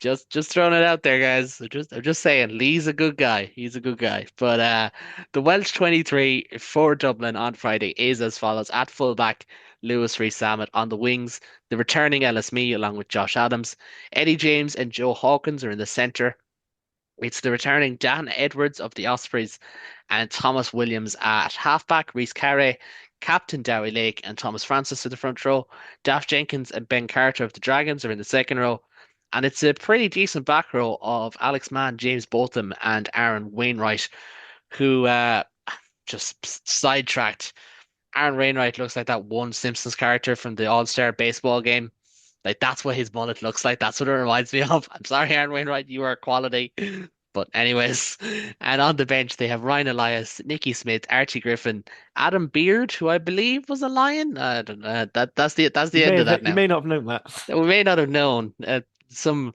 Just throwing it out there, guys. I'm just saying, Lee's a good guy. He's a good guy. But the Welsh 23 for Dublin on Friday is as follows. At fullback, Lewis Rees-Zammit. On the wings, the returning Ellis Mee along with Josh Adams. Eddie James and Joe Hawkins are in the centre. It's the returning Dan Edwards of the Ospreys and Thomas Williams at halfback, Reese Carey, Captain Dowie Lake, and Thomas Francis to the front row. Daft Jenkins and Ben Carter of the Dragons are in the second row. And it's a pretty decent back row of Alex Mann, James Botham, and Aaron Wainwright, who just sidetracked. Aaron Wainwright looks like that one Simpsons character from the All-Star baseball game. Like that's what his mullet looks like. That's what it reminds me of. I'm sorry, Aaron Wainwright, you are quality. But anyways, and on the bench they have Ryan Elias, Nicky Smith, Archie Griffin, Adam Beard, who I believe was a Lion. I don't know. That's the end of that You now. may not have known that. We may not have known. Some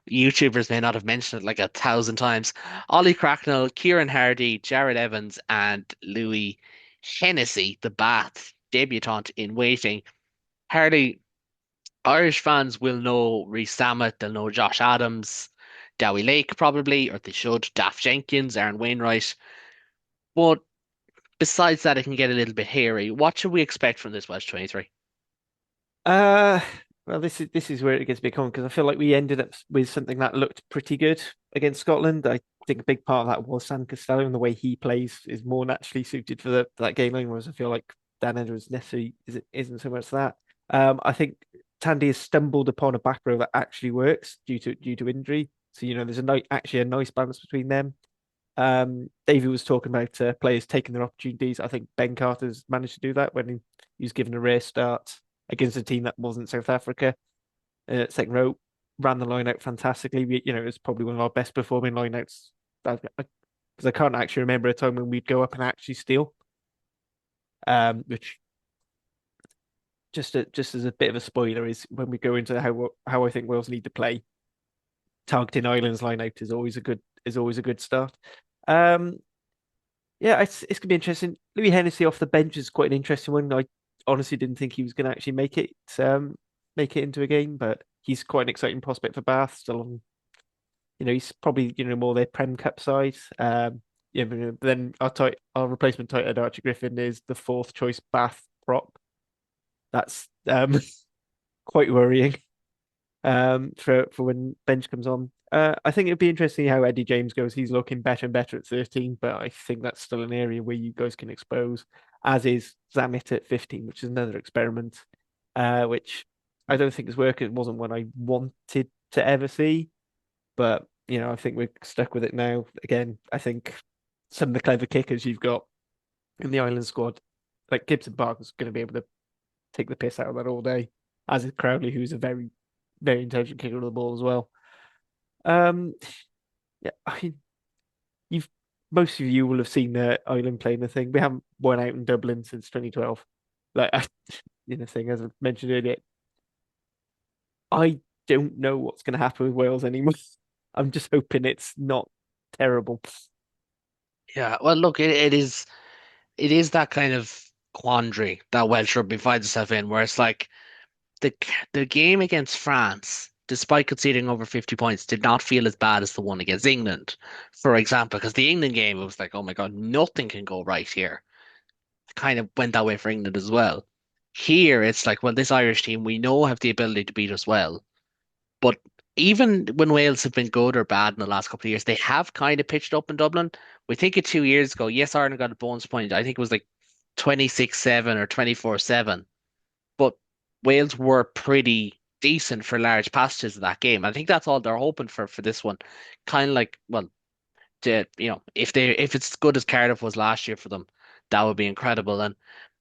YouTubers may not have mentioned it like 1,000 times. Ollie Cracknell, Kieran Hardy, Jared Evans, and Louis Hennessy, the Bath debutant in waiting. Hardy, Irish fans will know Reece Zammit, they'll know Josh Adams, Dowie Lake probably, or they should, Daft Jenkins, Aaron Wainwright. But besides that, it can get a little bit hairy. What should we expect from this Welsh 23? Uh, well, this is where it gets a bit common because I feel like we ended up with something that looked pretty good against Scotland. I think a big part of that was Sam Costello and the way he plays is more naturally suited for that game line, whereas I feel like Dan Edwards necessarily isn't so much that. I think Tandy has stumbled upon a back row that actually works due to injury. So there's actually a nice balance between them. David was talking about players taking their opportunities. I think Ben Carter's managed to do that when he was given a rare start against a team that wasn't South Africa. Second row ran the line out fantastically. It was probably one of our best performing lineouts because I can't actually remember a time when we'd go up and actually steal. Which just as a bit of a spoiler is when we go into how I think Wales need to play. Targeting Ireland's line out is always a good start. Um, yeah, it's gonna be interesting. Louis Hennessy off the bench is quite an interesting one. I honestly didn't think he was gonna actually make it into a game, but he's quite an exciting prospect for Bath. Still on, he's probably more their Prem Cup side. Yeah, but then our replacement tight end Archie Griffin is the fourth choice Bath prop. That's quite worrying. For when bench comes on. I think it'd be interesting how Eddie James goes. He's looking better and better at 13, but I think that's still an area where you guys can expose, as is Zammit at 15, which is another experiment, which I don't think has worked. It wasn't one I wanted to ever see, but I think we're stuck with it now. Again, I think some of the clever kickers you've got in the Ireland squad, like Gibson Park, is going to be able to take the piss out of that all day, as is Crowley, who's a very very intelligent kicker of the ball as well. Um, yeah, you've most of you will have seen Ireland playing the thing. We haven't won out in Dublin since 2012. Like thing as I mentioned earlier, I don't know what's going to happen with Wales anymore. I'm just hoping it's not terrible. Yeah, well, look, it is that kind of quandary that Welsh rugby finds itself in, where it's like the the game against France, despite conceding over 50 points, did not feel as bad as the one against England, for example, because the England game it was like, oh my God, nothing can go right here. It kind of went that way for England as well. Here, it's like, well, this Irish team we know have the ability to beat us well, but even when Wales have been good or bad in the last couple of years, they have kind of pitched up in Dublin. We think it 2 years ago. Yes, Ireland got a bonus point. I think it was like 26-7 or 24-7, but Wales were pretty decent for large passages of that game. I think that's all they're hoping for this one. Kind of like, well, if it's as good as Cardiff was last year for them, that would be incredible. And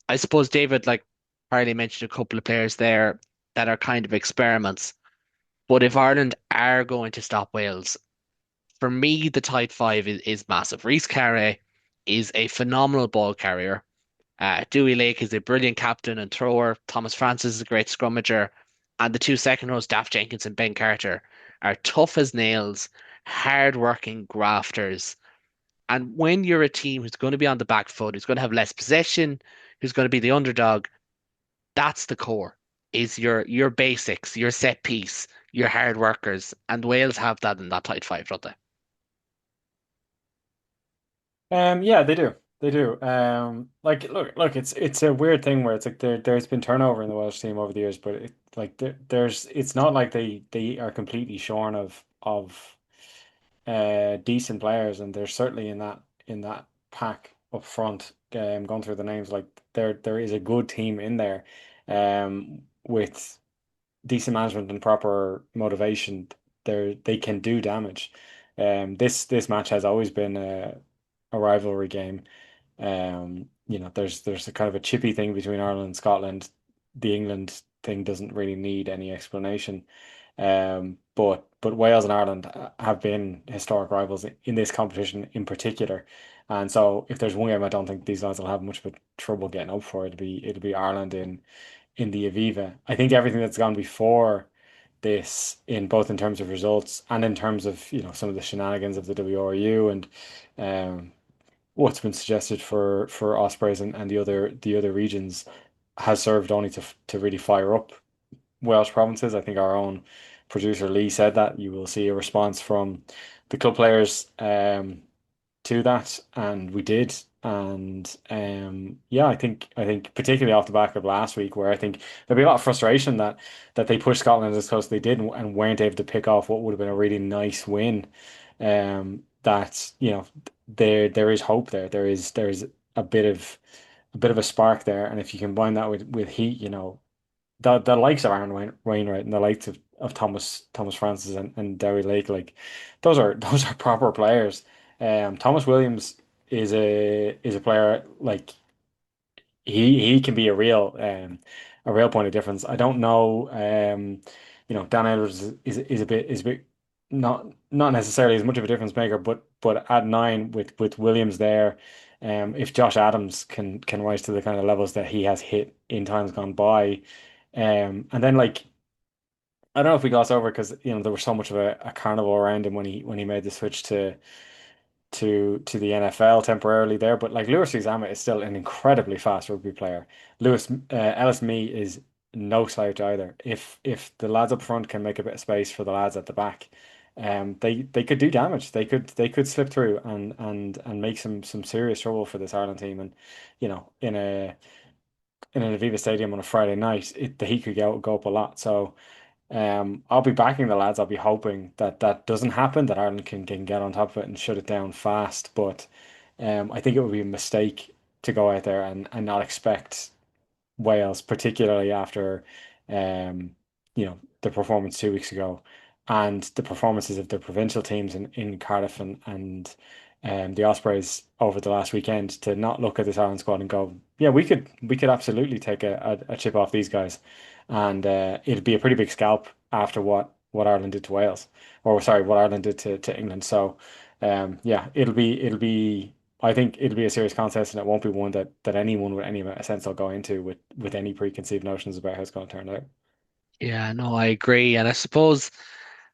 I suppose David, like Harley mentioned a couple of players there that are kind of experiments. But if Ireland are going to stop Wales, for me, the tight five is massive. Reece Carey is a phenomenal ball carrier. Dewey Lake is a brilliant captain and thrower. Thomas Francis is a great scrummager. And the two second rows, Daft Jenkins and Ben Carter, are tough as nails, hard-working grafters. And when you're a team who's going to be on the back foot, who's going to have less possession, who's going to be the underdog, that's the core, is your basics, your set piece, your hard workers. And Wales have that in that tight five, don't they? Yeah, they do. They do. Like look, it's a weird thing where it's like there's been turnover in the Welsh team over the years, but it's not like they are completely shorn of decent players, and they're certainly in that pack up front. Going through the names, like there is a good team in there, with decent management and proper motivation. They can do damage. This match has always been a rivalry game. There's a kind of a chippy thing between Ireland and Scotland. The England thing doesn't really need any explanation. But Wales and Ireland have been historic rivals in this competition in particular. And so if there's one game I don't think these guys will have much of a trouble getting up for, it'll be Ireland in the Aviva. I think everything that's gone before this, in both in terms of results and in terms of some of the shenanigans of the WRU and um, what's been suggested for Ospreys and the other regions, has served only to really fire up Welsh provinces. I think our own producer Lee said that you will see a response from the club players to that, and we did. And yeah, I think particularly off the back of last week, where I think there'll be a lot of frustration that they pushed Scotland as close as they did and weren't able to pick off what would have been a really nice win. That there is hope there. There is a bit of a spark there, and if you combine that with heat, the likes of Aaron Wainwright and the likes of Thomas Francis and Derry Lake, like those are proper players. Thomas Williams is a player like he can be a real point of difference. I don't know. Dan Edwards is a bit not necessarily as much of a difference maker, but at nine with Williams there, if Josh Adams can rise to the kind of levels that he has hit in times gone by, and then like I don't know if we gloss over because there was so much of a carnival around him when he made the switch to the NFL temporarily there. But like Lewis Uzama is still an incredibly fast rugby player. Ellis Mee is no slouch either. If the lads up front can make a bit of space for the lads at the back, they could do damage. They could slip through and make some serious trouble for this Ireland team. And in an Aviva Stadium on a Friday night, the heat could go up a lot. So. I'll be backing the lads. I'll be hoping that that doesn't happen, that Ireland can get on top of it and shut it down fast. But I think it would be a mistake to go out there and not expect Wales, particularly after the performance 2 weeks ago and the performances of the provincial teams in Cardiff and the Ospreys over the last weekend, to not look at this Ireland squad and go, yeah, we could absolutely take a chip off these guys, and it'd be a pretty big scalp after what Ireland did to Wales, or sorry, what Ireland did to England. So yeah, it'll be. I think it'll be a serious contest, and it won't be one that anyone with any amount of sense will go into with any preconceived notions about how it's going to turn out. Yeah, no, I agree. And I suppose,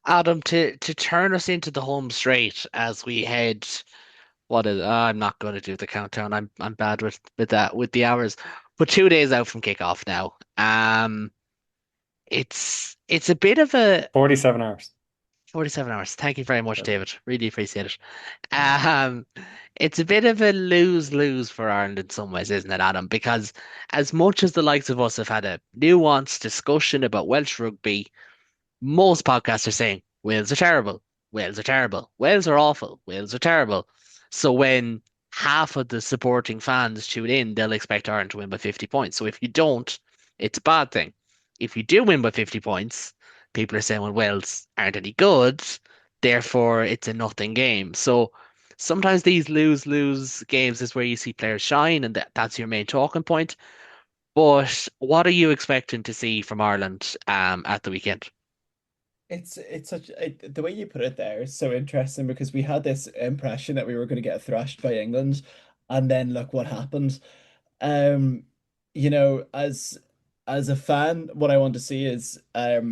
Adam, to turn us into the home straight as we head, I'm not going to do the countdown. I'm bad with that with the hours. But 2 days out from kickoff now. It's a bit of a 47 hours. 47 hours. Thank you very much, David. Really appreciate it. Um, it's a bit of a lose-lose for Ireland in some ways, isn't it, Adam? Because as much as the likes of us have had a nuanced discussion about Welsh rugby, most podcasts are saying Wales are terrible, Wales are terrible, Wales are awful, Wales are terrible. So when half of the supporting fans tune in, they'll expect Ireland to win by 50 points. So if you don't, it's a bad thing. If you do win by 50 points, people are saying, well, Wales aren't any good, therefore it's a nothing game. So sometimes these lose-lose games is where you see players shine, and that's your main talking point. But what are you expecting to see from Ireland at the weekend? It's the way you put it there is so interesting because we had this impression that we were going to get thrashed by England, and then look what happened. Um, as a fan, what I want to see is a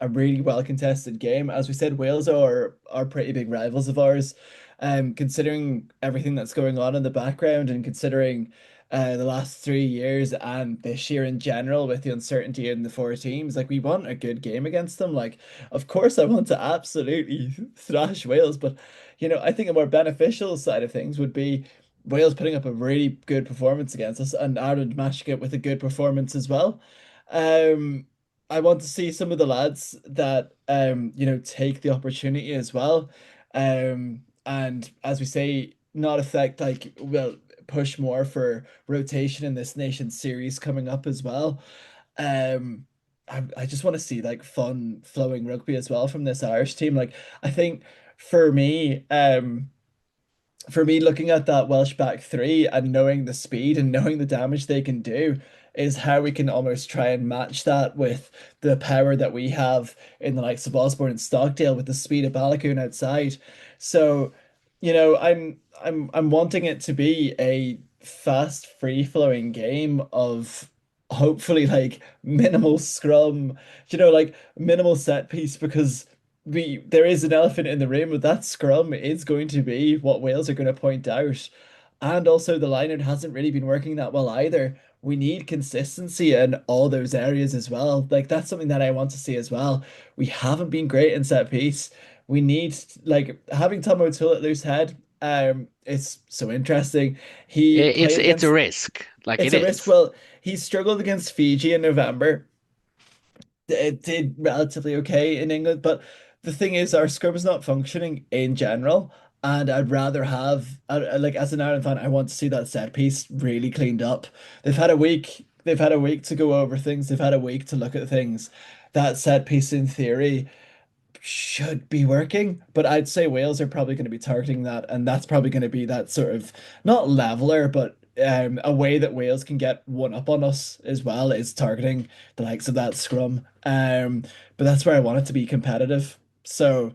really well contested game. As we said, Wales are pretty big rivals of ours. Considering everything that's going on in the background and considering the last 3 years and this year in general with the uncertainty in the four teams, like we want a good game against them. Like, of course, I want to absolutely thrash Wales, but I think a more beneficial side of things would be Wales putting up a really good performance against us and Ireland matching it with a good performance as well. Um, I want to see some of the lads that take the opportunity as well. And as we say, not affect like well push more for rotation in this nation series coming up as well. Um, I just want to see like fun flowing rugby as well from this Irish team. Like I think for me, looking at that Welsh back three and knowing the speed and knowing the damage they can do is how we can almost try and match that with the power that we have in the likes of Osborne and Stockdale with the speed of Balakoon outside. So, I'm wanting it to be a fast, free-flowing game of hopefully like minimal scrum, like minimal set piece because there is an elephant in the room, but that scrum is going to be what Wales are going to point out. And also the lineout hasn't really been working that well either. We need consistency in all those areas as well. Like that's something that I want to see as well. We haven't been great in set piece. We need like having Tom O'Toole at loose head It's so interesting. He played It's a against. risk, like it It's a risk. is. Well, he struggled against Fiji in November. It did relatively okay in England, but the thing is, our scrum is not functioning in general, and I'd rather have, like, as an Ireland fan, I want to see that set piece really cleaned up. They've had a week. They've had a week to go over things. They've had a week to look at things. That set piece, in theory, should be working, but I'd say Wales are probably going to be targeting that, and that's probably going to be that sort of not leveler, but a way that Wales can get one up on us as well is targeting the likes of that scrum. But that's where I want it to be competitive. So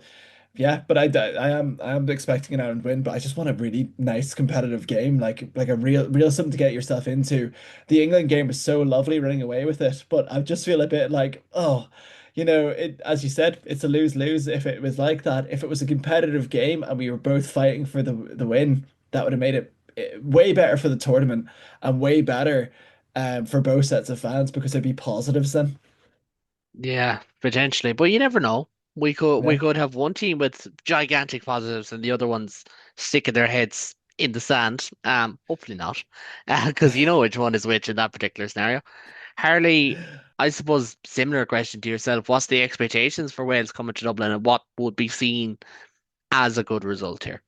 yeah, but I am expecting an Ireland win, but I just want a really nice competitive game, like a real something to get yourself into. The England game was so lovely running away with it, but I just feel a bit like, oh, it, as you said, it's a lose-lose if it was like that. If it was a competitive game and we were both fighting for the win, that would have made it way better for the tournament and way better for both sets of fans because there'd be positives then. Yeah, potentially, but you never know. We Yeah. could have one team with gigantic positives and the other ones sticking their heads in the sand. Hopefully not, because you know which one is which in that particular scenario. Harley, I suppose similar question to yourself. What's the expectations for Wales coming to Dublin, and what would be seen as a good result here?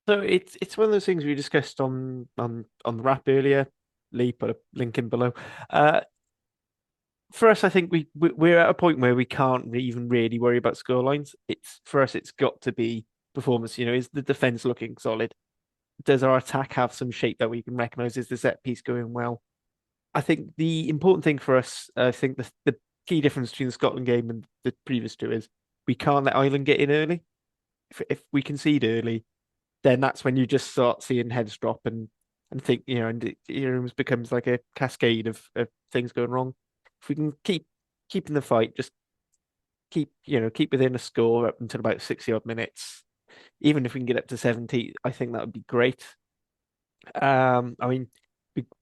So it's one of those things we discussed on the wrap earlier. Lee put a link in below. Uh, for us, I think we're at a point where we can't even really worry about scorelines. It's for us, it's got to be performance. Is the defense looking solid? Does our attack have some shape that we can recognize? Is the set piece going well? I think the important thing for us, I think the key difference between the Scotland game and the previous two is we can't let Ireland get in early. If we concede early, then that's when you just start seeing heads drop and think, and it almost becomes like a cascade of things going wrong. If we can keeping the fight, just keep within a score up until about 60 odd minutes, even if we can get up to 70, I think that would be great. I mean,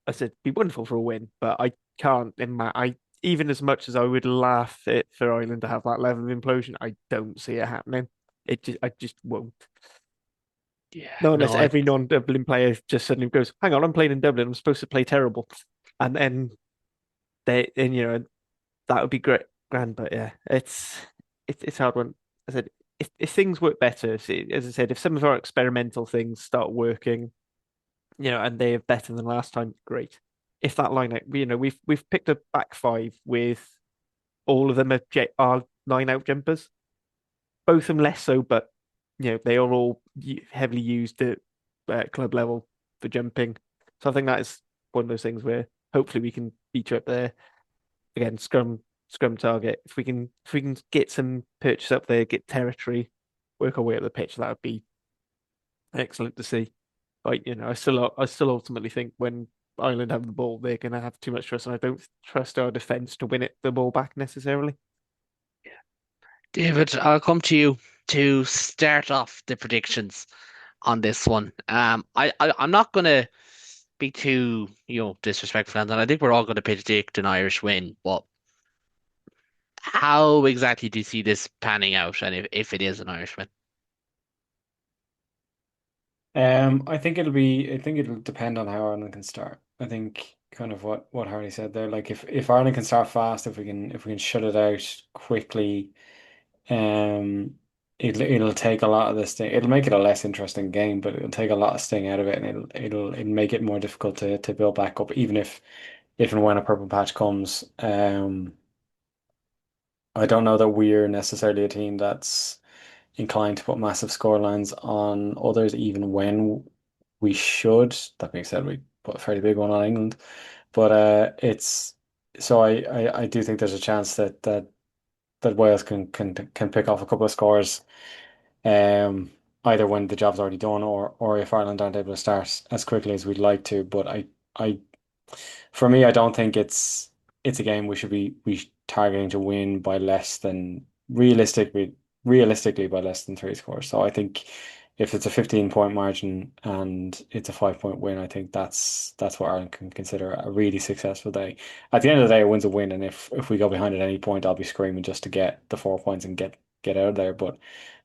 I said it'd be wonderful for a win, but I can't I even as much as I would laugh it for Ireland to have that level of implosion, I don't see it happening. I just won't. Yeah, Not unless no, every non-Dublin player just suddenly goes, "Hang on, I'm playing in Dublin. I'm supposed to play terrible," and then that would be great, grand. But yeah, it's hard one. I said if things work better, see, as I said, if some of our experimental things start working, and they are better than last time, great. If that lineup, we've picked a back five with all of them are line out jumpers, both of them less so, but they are all heavily used at club level for jumping. So I think that is one of those things where hopefully we can feature up there again. Scrum target. If we can get some purchase up there, get territory, work our way up the pitch, that would be excellent to see. But I still ultimately think when Ireland have the ball, they're going to have too much trust, and I don't trust our defense to win the ball back necessarily. David, I'll come to you to start off the predictions on this one. I'm not gonna be too, disrespectful, and I think we're all gonna predict an Irish win, but how exactly do you see this panning out, and if it is an Irish win? I think it'll depend on how Ireland can start. I think kind of what Harry said there. Like if Ireland can start fast, if we can shut it out quickly, um, it'll take a lot of the sting. It'll make it a less interesting game, but it'll take a lot of sting out of it, and it'll make it more difficult to build back up, even if and when a purple patch comes. I don't know that we're necessarily a team that's inclined to put massive scorelines on others, even when we should. That being said, we put a fairly big one on England, but it's so I do think there's a chance that Wales can pick off a couple of scores, um, either when the job's already done or if Ireland aren't able to start as quickly as we'd like to. But I for me, I don't think it's a game we targeting to win by less than realistically by less than three scores. So I think if it's a 15-point margin and it's a 5-point win, I think that's what Ireland can consider a really successful day. At the end of the day, a win's a win, and if we go behind at any point, I'll be screaming just to get the 4 points and get out of there. But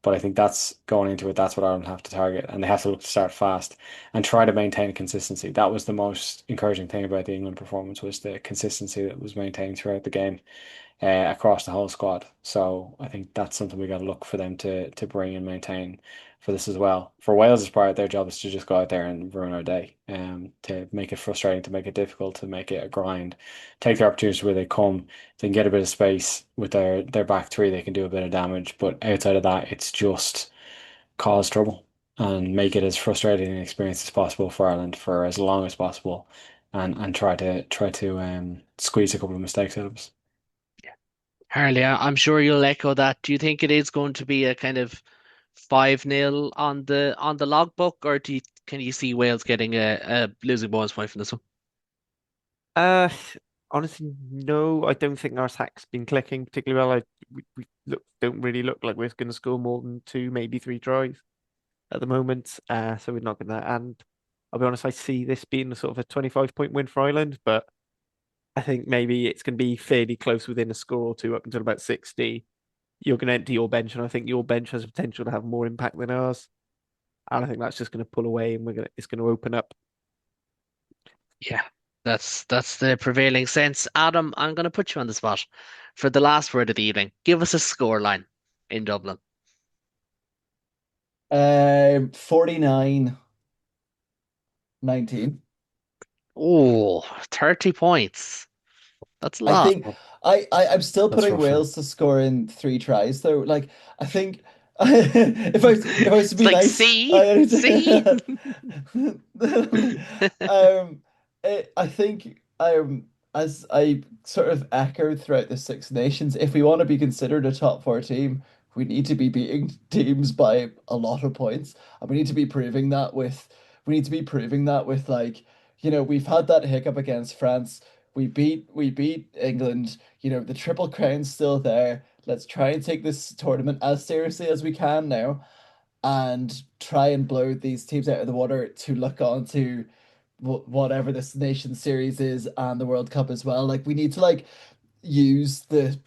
I think that's going into it. That's what Ireland have to target, and they have to look to start fast and try to maintain consistency. That was the most encouraging thing about the England performance, was the consistency that was maintained throughout the game, across the whole squad. So I think that's something we got to look for them to bring and maintain for this as well. For Wales' part, their job is to just go out there and ruin our day, to make it frustrating, to make it difficult, to make it a grind, take their opportunities where they come. They can get a bit of space with their back three, they can do a bit of damage, but outside of that, it's just cause trouble and make it as frustrating an experience as possible for Ireland for as long as possible, and try to squeeze a couple of mistakes out of us. Harley, I'm sure you'll echo that. Do you think it is going to be a kind of 5-0 on the logbook, or can you see Wales getting a losing bonus point from this one? Uh, Honestly, no, I don't think our attack's been clicking particularly well. We don't really look like we're going to score more than two, maybe three tries at the moment. So we're not going to. And I'll be honest, I see this being sort of a 25-point win for Ireland, but I think maybe it's going to be fairly close within a score or two up until about 60. You're going to empty your bench, and I think your bench has the potential to have more impact than ours. And I think that's just going to pull away, and it's going to open up. Yeah, that's the prevailing sense. Adam, I'm going to put you on the spot for the last word of the evening. Give us a scoreline in Dublin. 49-19. Oh, 30 points. That's a I lot. think I'm still That's putting rough, man. Wales to score in three tries though. Like I think if I was to It's be like, nice, see? I think as I sort of echoed throughout the Six Nations, if we want to be considered a top four team, we need to be beating teams by a lot of points, and we need to be proving that with like, we've had that hiccup against France. We beat England. The Triple Crown's still there. Let's try and take this tournament as seriously as we can now, and try and blow these teams out of the water to look on to whatever this nation series is and the World Cup as well. Like we need to like use the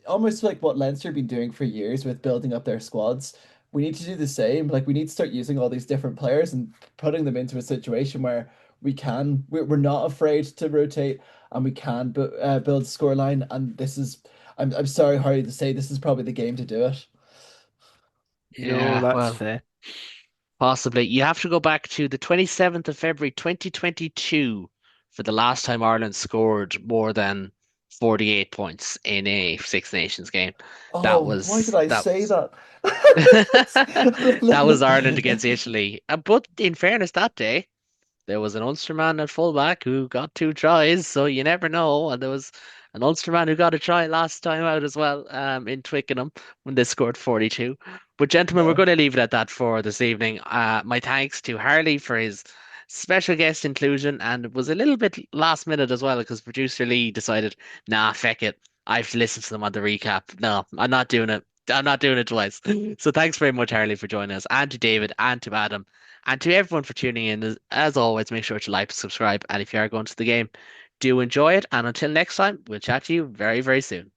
almost like what Leinster have been doing for years with building up their squads. We need to do the same. Like we need to start using all these different players and putting them into a situation where we're not afraid to rotate, and we can build a scoreline. And this is, I'm sorry, Harry, to say this is probably the game to do it. No, Yeah, that's well, fair. possibly. You have to go back to the 27th of February 2022 for the last time Ireland scored more than 48 points in a Six Nations game. That Oh, why did was I that say that? that was Ireland against Italy. But in fairness, that day there was an Ulster man at fullback who got two tries, so you never know. And there was an Ulster man who got a try last time out as well, in Twickenham when they scored 42. But gentlemen, we're Yeah. going to leave it at that for this evening. My thanks to Harley for his special guest inclusion, and it was a little bit last minute as well because producer Lee decided, nah, feck it. I have to listen to them on the recap. No, I'm not doing it. I'm not doing it twice. So thanks very much, Harley, for joining us, and to David and to Adam. And to everyone for tuning in, as always, make sure to like, subscribe, and if you are going to the game, do enjoy it. And until next time, we'll chat to you very, very soon.